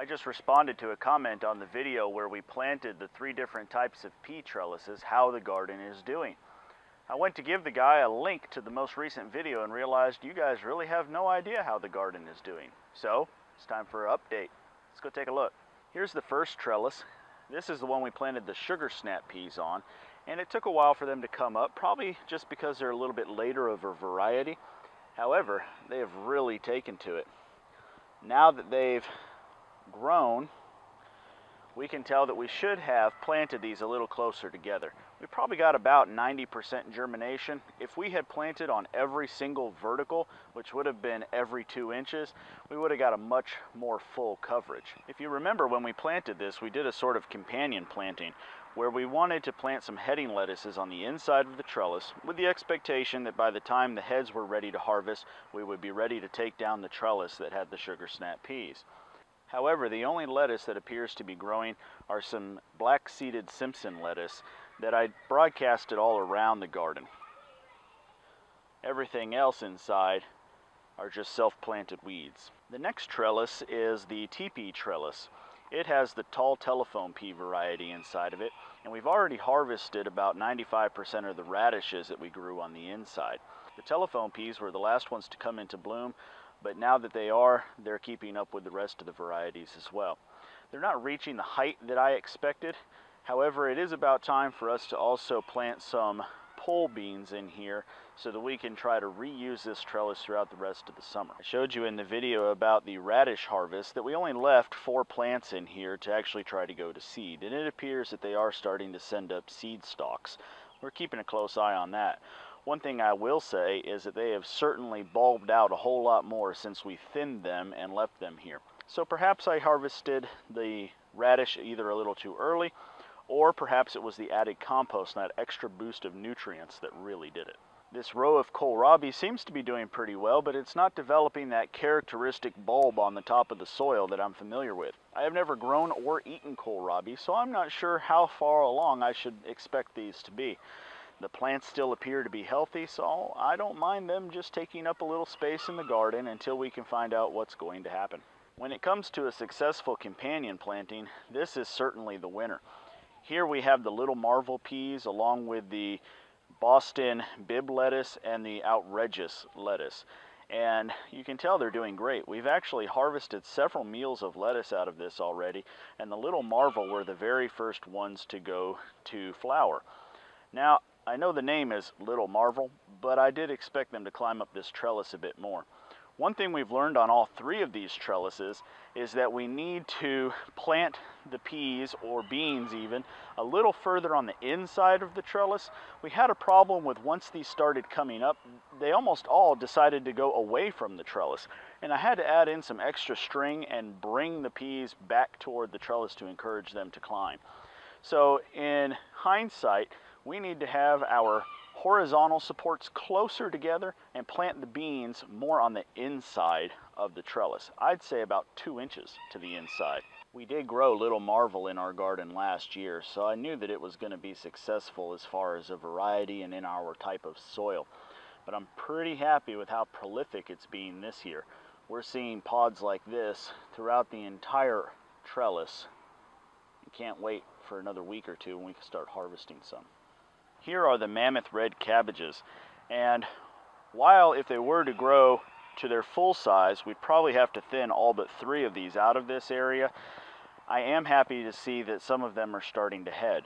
I just responded to a comment on the video where we planted the 3 different types of pea trellises, how the garden is doing. I went to give the guy a link to the most recent video and realized you guys really have no idea how the garden is doing. So, it's time for an update. Let's go take a look. Here's the first trellis. This is the one we planted the sugar snap peas on, and it took a while for them to come up, probably just because they're a little bit later of a variety. However, they have really taken to it. Now that they've grown, we can tell that we should have planted these a little closer together. We probably got about 90% germination. If we had planted on every single vertical, which would have been every 2 inches, we would have got a much more full coverage. If you remember when we planted this, we did a sort of companion planting where we wanted to plant some heading lettuces on the inside of the trellis with the expectation that by the time the heads were ready to harvest, we would be ready to take down the trellis that had the sugar snap peas. However, the only lettuce that appears to be growing are some black-seeded Simpson lettuce that I broadcasted all around the garden. Everything else inside are just self-planted weeds. The next trellis is the Teepee trellis. It has the tall telephone pea variety inside of it, and we've already harvested about 95% of the radishes that we grew on the inside. The telephone peas were the last ones to come into bloom, but now that they're keeping up with the rest of the varieties as well. They're not reaching the height that I expected. However, it is about time for us to also plant some pole beans in here so that we can try to reuse this trellis throughout the rest of the summer. I showed you in the video about the radish harvest that we only left 4 plants in here to actually try to go to seed, and it appears that they are starting to send up seed stalks. We're keeping a close eye on that. One thing I will say is that they have certainly bulbed out a whole lot more since we thinned them and left them here. So perhaps I harvested the radish either a little too early, or perhaps it was the added compost and that extra boost of nutrients that really did it. This row of kohlrabi seems to be doing pretty well, but it's not developing that characteristic bulb on the top of the soil that I'm familiar with. I have never grown or eaten kohlrabi, so I'm not sure how far along I should expect these to be. The plants still appear to be healthy, so I don't mind them just taking up a little space in the garden until we can find out what's going to happen. When it comes to a successful companion planting, this is certainly the winner. Here we have the little marvel peas along with the Boston bib lettuce and the outrageous lettuce. And you can tell they're doing great. We've actually harvested several meals of lettuce out of this already, and the little marvel were the very first ones to go to flower. Now, I know the name is Little Marvel, but I did expect them to climb up this trellis a bit more. One thing we've learned on all 3 of these trellises is that we need to plant the peas, or beans even, a little further on the inside of the trellis. We had a problem with once these started coming up, they almost all decided to go away from the trellis. And I had to add in some extra string and bring the peas back toward the trellis to encourage them to climb. So in hindsight, we need to have our horizontal supports closer together and plant the beans more on the inside of the trellis. I'd say about 2 inches to the inside. We did grow Little Marvel in our garden last year, so I knew that it was going to be successful as far as a variety and in our type of soil. But I'm pretty happy with how prolific it's being this year. We're seeing pods like this throughout the entire trellis. I can't wait for another week or 2 when we can start harvesting some. Here are the mammoth red cabbages, and while if they were to grow to their full size, we'd probably have to thin all but 3 of these out of this area, I am happy to see that some of them are starting to head.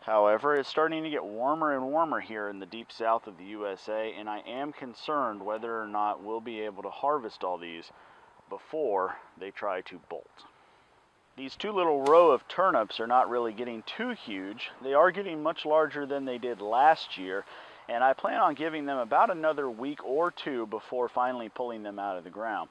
However, it's starting to get warmer and warmer here in the deep south of the USA, and I am concerned whether or not we'll be able to harvest all these before they try to bolt. These 2 little row of turnips are not really getting too huge. They are getting much larger than they did last year, and I plan on giving them about another week or 2 before finally pulling them out of the ground.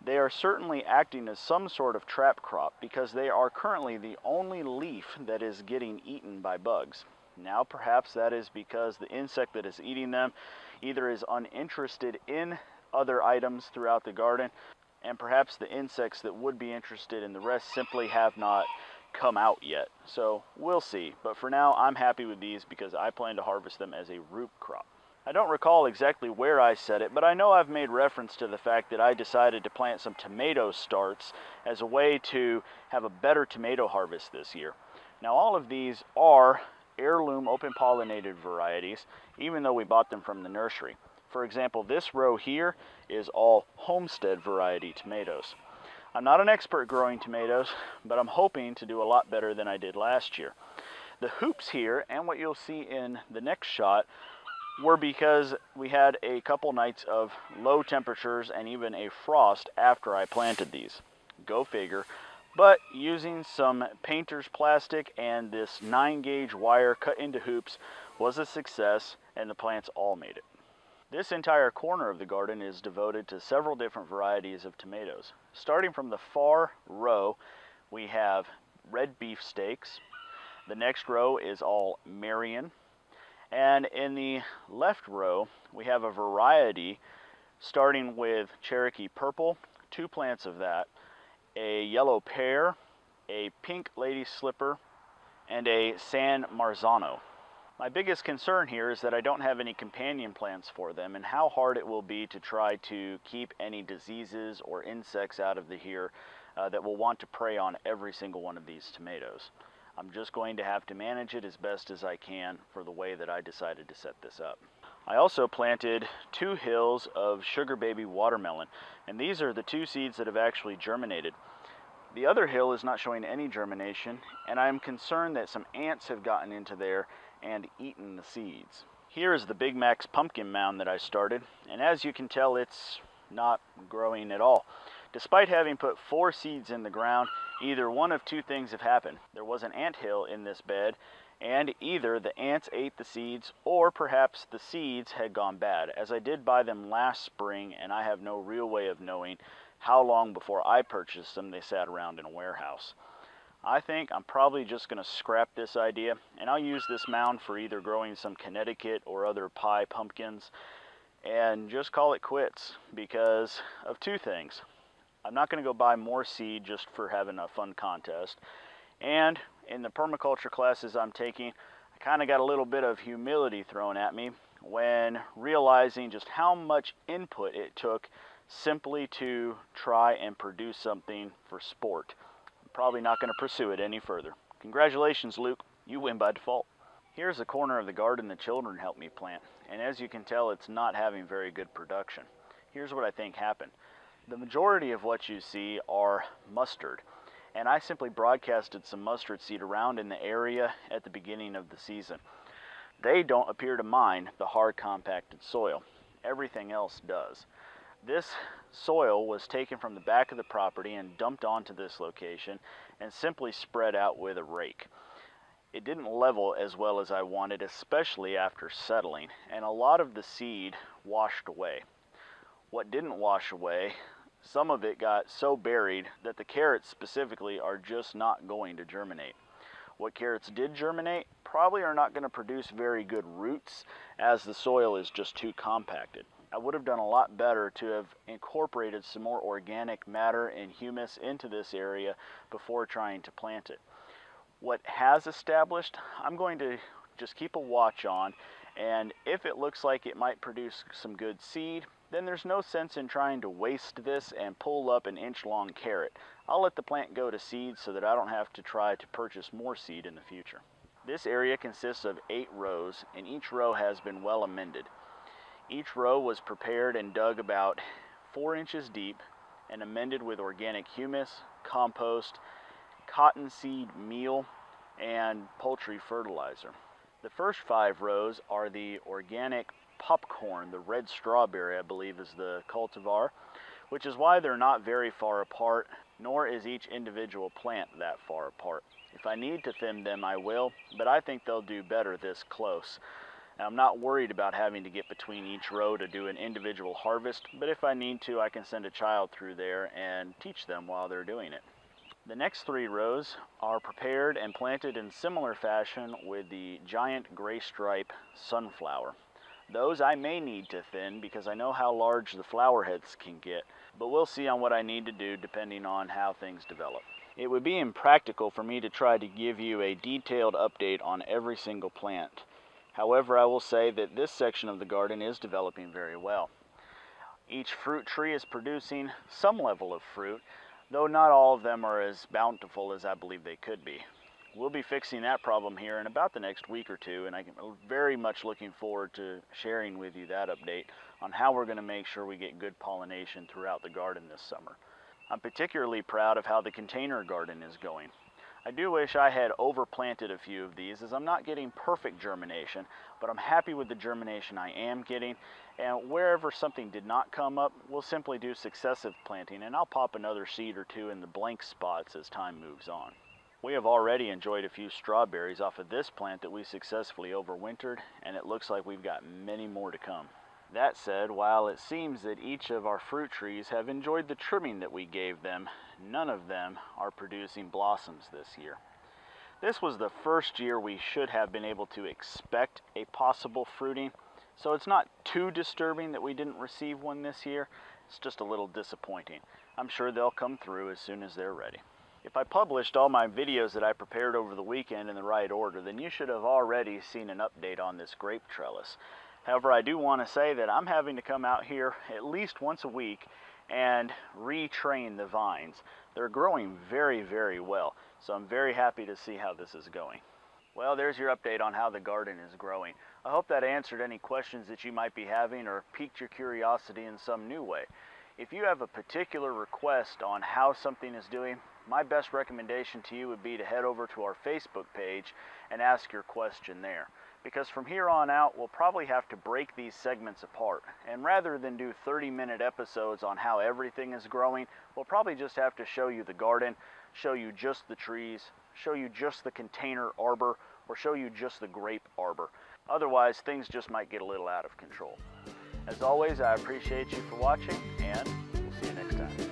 They are certainly acting as some sort of trap crop because they are currently the only leaf that is getting eaten by bugs. Now perhaps that is because the insect that is eating them either is uninterested in other items throughout the garden, and perhaps the insects that would be interested in the rest simply have not come out yet. So we'll see, but for now I'm happy with these because I plan to harvest them as a root crop. I don't recall exactly where I said it, but I know I've made reference to the fact that I decided to plant some tomato starts as a way to have a better tomato harvest this year. Now all of these are heirloom open pollinated varieties, even though we bought them from the nursery. For example, this row here is all homestead variety tomatoes. I'm not an expert growing tomatoes, but I'm hoping to do a lot better than I did last year. The hoops here, and what you'll see in the next shot, were because we had a couple nights of low temperatures and even a frost after I planted these. Go figure. But using some painter's plastic and this 9-gauge wire cut into hoops was a success, and the plants all made it. This entire corner of the garden is devoted to several different varieties of tomatoes. Starting from the far row, we have red beefsteaks. The next row is all Marion. And in the left row, we have a variety starting with Cherokee Purple, 2 plants of that, a yellow pear, a pink lady slipper, and a San Marzano. My biggest concern here is that I don't have any companion plants for them, and how hard it will be to try to keep any diseases or insects out of here that will want to prey on every single one of these tomatoes. I'm just going to have to manage it as best as I can for the way that I decided to set this up. I also planted 2 hills of sugar baby watermelon, and these are the 2 seeds that have actually germinated. The other hill is not showing any germination, and I'm concerned that some ants have gotten into there and eaten the seeds. Here is the Big Mac's pumpkin mound that I started, and as you can tell, it's not growing at all. Despite having put 4 seeds in the ground, either one of 2 things have happened. There was an ant hill in this bed, and either the ants ate the seeds or perhaps the seeds had gone bad, as I did buy them last spring and I have no real way of knowing how long before I purchased them they sat around in a warehouse. I think I'm probably just going to scrap this idea, and I'll use this mound for either growing some Connecticut or other pie pumpkins and just call it quits because of 2 things. I'm not going to go buy more seed just for having a fun contest, and in the permaculture classes I'm taking, I kind of got a little bit of humility thrown at me when realizing just how much input it took simply to try and produce something for sport. I'm probably not going to pursue it any further. Congratulations, Luke. You win by default. Here's a corner of the garden the children helped me plant, and as you can tell, it's not having very good production. Here's what I think happened. The majority of what you see are mustard, and I simply broadcasted some mustard seed around in the area at the beginning of the season. They don't appear to mind the hard compacted soil. Everything else does. This soil was taken from the back of the property and dumped onto this location and simply spread out with a rake. It didn't level as well as I wanted, especially after settling, and a lot of the seed washed away. What didn't wash away, some of it got so buried that the carrots specifically are just not going to germinate. What carrots did germinate probably are not going to produce very good roots, as the soil is just too compacted. I would have done a lot better to have incorporated some more organic matter and humus into this area before trying to plant it. What has established, I'm going to just keep a watch on, and if it looks like it might produce some good seed, then there's no sense in trying to waste this and pull up an inch-long carrot. I'll let the plant go to seed so that I don't have to try to purchase more seed in the future. This area consists of 8 rows, and each row has been well amended. Each row was prepared and dug about 4 inches deep and amended with organic humus, compost, cottonseed meal, and poultry fertilizer. The first 5 rows are the organic popcorn, the red strawberry I believe is the cultivar, which is why they're not very far apart, nor is each individual plant that far apart. If I need to thin them I will, but I think they'll do better this close. And I'm not worried about having to get between each row to do an individual harvest, but if I need to I can send a child through there and teach them while they're doing it. The next 3 rows are prepared and planted in similar fashion with the giant gray stripe sunflower. Those I may need to thin because I know how large the flower heads can get, but we'll see on what I need to do depending on how things develop. It would be impractical for me to try to give you a detailed update on every single plant. However, I will say that this section of the garden is developing very well. Each fruit tree is producing some level of fruit, though not all of them are as bountiful as I believe they could be. We'll be fixing that problem here in about the next week or two, and I'm very much looking forward to sharing with you that update on how we're going to make sure we get good pollination throughout the garden this summer. I'm particularly proud of how the container garden is going. I do wish I had overplanted a few of these, as I'm not getting perfect germination, but I'm happy with the germination I am getting, and wherever something did not come up, we'll simply do successive planting, and I'll pop another seed or two in the blank spots as time moves on. We have already enjoyed a few strawberries off of this plant that we successfully overwintered, and it looks like we've got many more to come. That said, while it seems that each of our fruit trees have enjoyed the trimming that we gave them, none of them are producing blossoms this year. This was the first year we should have been able to expect a possible fruiting, so it's not too disturbing that we didn't receive one this year. It's just a little disappointing. I'm sure they'll come through as soon as they're ready. If I published all my videos that I prepared over the weekend in the right order, then you should have already seen an update on this grape trellis. However, I do want to say that I'm having to come out here at least once a week and retrain the vines. They're growing very, very well, so I'm very happy to see how this is going. Well, there's your update on how the garden is growing. I hope that answered any questions that you might be having or piqued your curiosity in some new way. If you have a particular request on how something is doing, my best recommendation to you would be to head over to our Facebook page and ask your question there. Because from here on out, we'll probably have to break these segments apart. And rather than do 30-minute episodes on how everything is growing, we'll probably just have to show you the garden, show you just the trees, show you just the container arbor, or show you just the grape arbor. Otherwise, things just might get a little out of control. As always, I appreciate you for watching, and we'll see you next time.